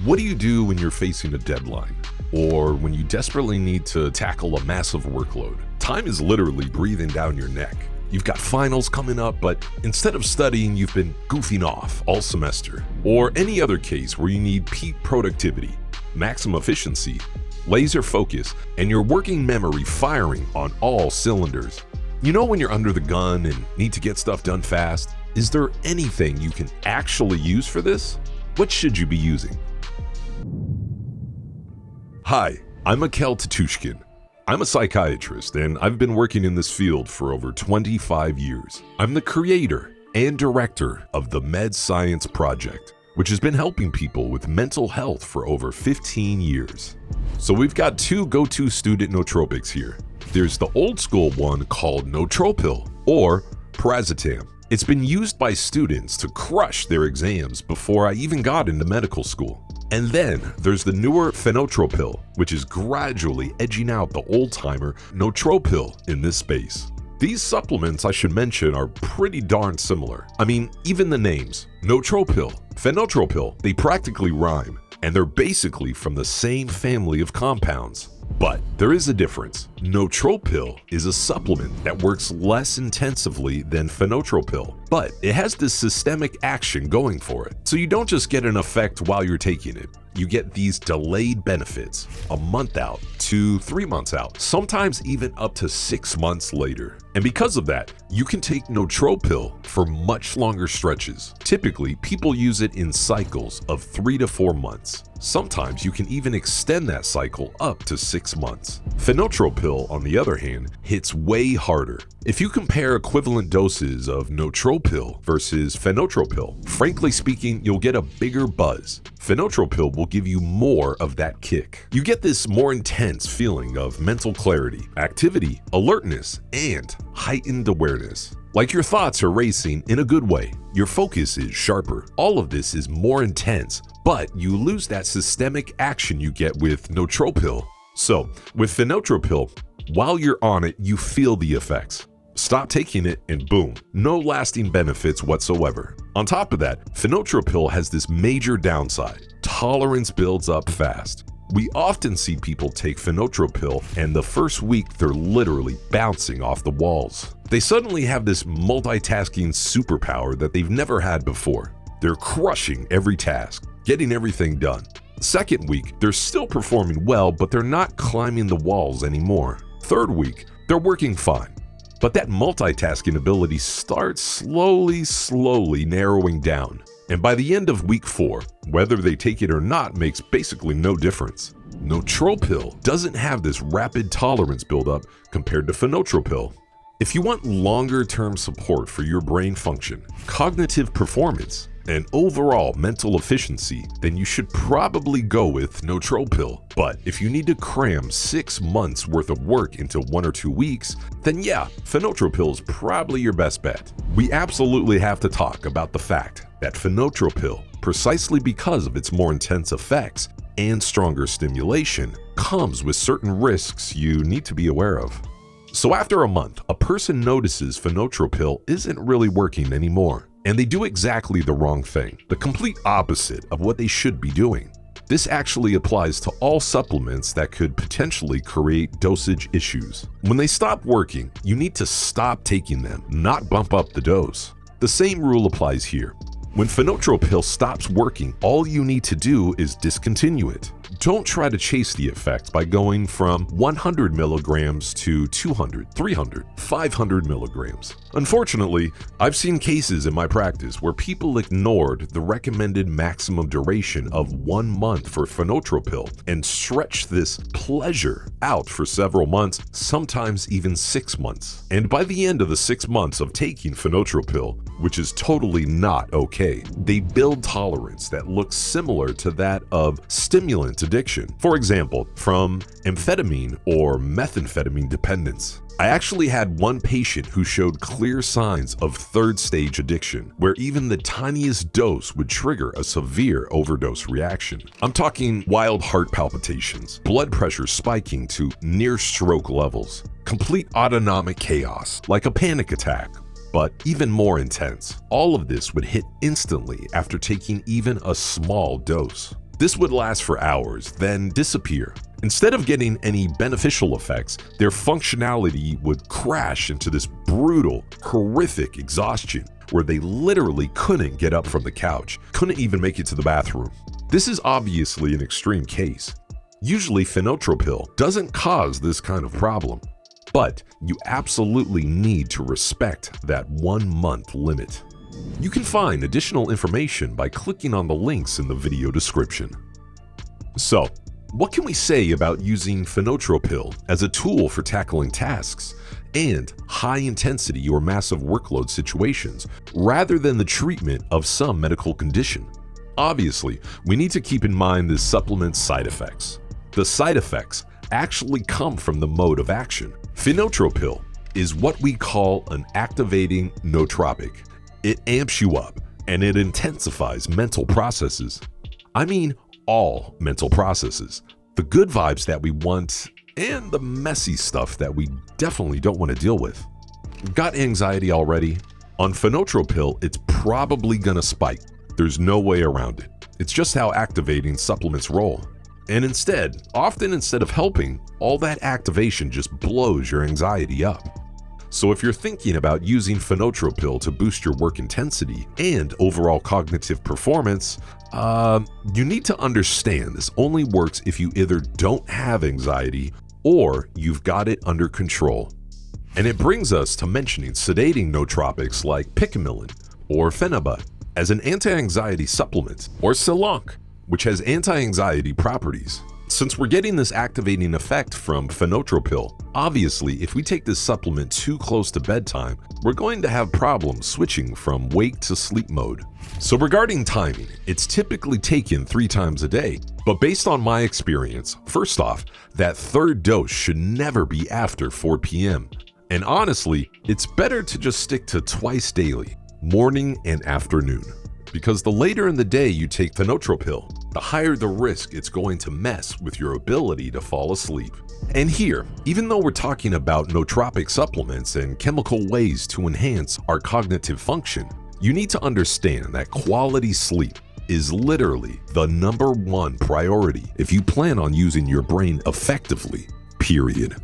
What do you do when you're facing a deadline? Or when you desperately need to tackle a massive workload? Time is literally breathing down your neck. You've got finals coming up, but instead of studying, you've been goofing off all semester. Or any other case where you need peak productivity, maximum efficiency, laser focus, and your working memory firing on all cylinders. You know when you're under the gun and need to get stuff done fast? Is there anything you can actually use for this? What should you be using? Hi, I'm Mikhail Tatushkin. I'm a psychiatrist and I've been working in this field for over 25 years. I'm the creator and director of the Med Science Project, which has been helping people with mental health for over 15 years. So we've got two go-to student nootropics here. There's the old school one called Nootropil, or paracetam. It's been used by students to crush their exams before I even got into medical school. And then there's the newer Phenotropil, which is gradually edging out the old-timer Nootropil in this space. These supplements, I should mention, are pretty darn similar. I mean, even the names, Nootropil, Phenotropil, they practically rhyme, and they're basically from the same family of compounds. But there is a difference. Nootropil is a supplement that works less intensively than Phenotropil, but it has this systemic action going for it. So you don't just get an effect while you're taking it. You get these delayed benefits a month out to 3 months out, sometimes even up to 6 months later. And because of that, you can take Nootropil for much longer stretches. Typically, people use it in cycles of 3 to 4 months. Sometimes you can even extend that cycle up to 6 months. Phenotropil, on the other hand, hits way harder. If you compare equivalent doses of Nootropil versus Phenotropil, frankly speaking, you'll get a bigger buzz. Phenotropil will give you more of that kick. You get this more intense feeling of mental clarity, activity, alertness, and heightened awareness. Like your thoughts are racing in a good way. Your focus is sharper. All of this is more intense, but you lose that systemic action you get with Nootropil. So, with Phenotropil, while you're on it, you feel the effects. Stop taking it and boom, no lasting benefits whatsoever. On top of that, Phenotropil has this major downside. Tolerance builds up fast. We often see people take Phenotropil and the first week they're literally bouncing off the walls. They suddenly have this multitasking superpower that they've never had before. They're crushing every task, getting everything done. Second week, they're still performing well, but they're not climbing the walls anymore. Third week, they're working fine. But that multitasking ability starts slowly narrowing down. And by the end of week 4, whether they take it or not makes basically no difference. Nootropil doesn't have this rapid tolerance buildup compared to Phenotropil. If you want longer-term support for your brain function, cognitive performance, and overall mental efficiency, then you should probably go with Nootropil. But if you need to cram 6 months worth of work into 1 or 2 weeks, then yeah, Phenotropil is probably your best bet. We absolutely have to talk about the fact that Phenotropil, precisely because of its more intense effects and stronger stimulation, comes with certain risks you need to be aware of. So after a month, a person notices Phenotropil isn't really working anymore. And they do exactly the wrong thing, the complete opposite of what they should be doing. This actually applies to all supplements that could potentially create dosage issues. When they stop working, you need to stop taking them, not bump up the dose. The same rule applies here. When Phenotropil stops working, all you need to do is discontinue it. Don't try to chase the effect by going from 100 milligrams to 200, 300, 500 milligrams. Unfortunately, I've seen cases in my practice where people ignored the recommended maximum duration of 1 month for Phenotropil and stretched this pleasure out for several months, sometimes even 6 months. And by the end of the 6 months of taking Phenotropil, which is totally not okay, they build tolerance that looks similar to that of stimulant addiction. For example, from amphetamine or methamphetamine dependence. I actually had one patient who showed clear signs of third-stage addiction, where even the tiniest dose would trigger a severe overdose reaction. I'm talking wild heart palpitations, blood pressure spiking to near-stroke levels, complete autonomic chaos, like a panic attack, but even more intense. All of this would hit instantly after taking even a small dose. This would last for hours, then disappear. Instead of getting any beneficial effects, their functionality would crash into this brutal, horrific exhaustion where they literally couldn't get up from the couch, couldn't even make it to the bathroom. This is obviously an extreme case. Usually Phenotropil doesn't cause this kind of problem, but you absolutely need to respect that 1 month limit. You can find additional information by clicking on the links in the video description. So, what can we say about using Phenotropil as a tool for tackling tasks and high-intensity or massive workload situations rather than the treatment of some medical condition? Obviously, we need to keep in mind this supplement's side effects. The side effects actually come from the mode of action. Phenotropil is what we call an activating nootropic. It amps you up and it intensifies mental processes. I mean, all mental processes. The good vibes that we want and the messy stuff that we definitely don't want to deal with. Got anxiety already? On Phenotropil, it's probably gonna spike. There's no way around it. It's just how activating supplements roll. And often instead of helping, all that activation just blows your anxiety up. So if you're thinking about using Phenotropil to boost your work intensity and overall cognitive performance, you need to understand this only works if you either don't have anxiety or you've got it under control. And it brings us to mentioning sedating nootropics like Picamilin or Phenabut as an anti-anxiety supplement, or Selanc, which has anti-anxiety properties. Since we're getting this activating effect from Phenotropil, obviously if we take this supplement too close to bedtime, we're going to have problems switching from wake to sleep mode. So regarding timing, it's typically taken 3 times a day, but based on my experience, first off, that third dose should never be after 4 p.m. And honestly, it's better to just stick to twice daily, morning and afternoon. Because the later in the day you take Phenotropil, the higher the risk it's going to mess with your ability to fall asleep. And here, even though we're talking about nootropic supplements and chemical ways to enhance our cognitive function, you need to understand that quality sleep is literally the #1 priority if you plan on using your brain effectively, period.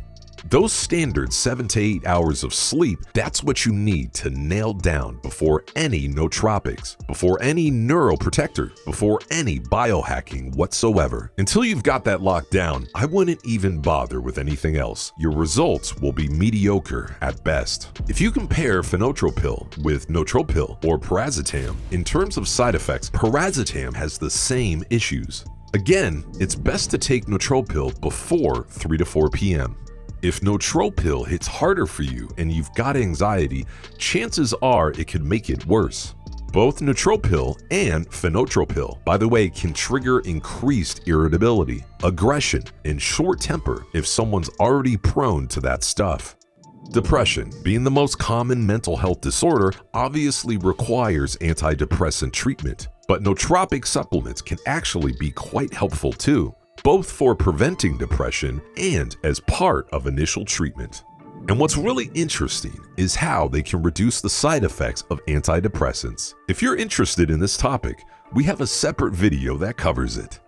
Those standard 7 to 8 hours of sleep, that's what you need to nail down before any nootropics, before any neuroprotector, before any biohacking whatsoever. Until you've got that locked down, I wouldn't even bother with anything else. Your results will be mediocre at best. If you compare Phenotropil with Nootropil or Paracetam, in terms of side effects, Paracetam has the same issues. Again, it's best to take Nootropil before 3 to 4 p.m. If Nootropil hits harder for you and you've got anxiety, chances are it could make it worse. Both Nootropil and Phenotropil, by the way, can trigger increased irritability, aggression, and short temper if someone's already prone to that stuff. Depression, being the most common mental health disorder, obviously requires antidepressant treatment, but nootropic supplements can actually be quite helpful too, both for preventing depression and as part of initial treatment. And what's really interesting is how they can reduce the side effects of antidepressants. If you're interested in this topic, we have a separate video that covers it.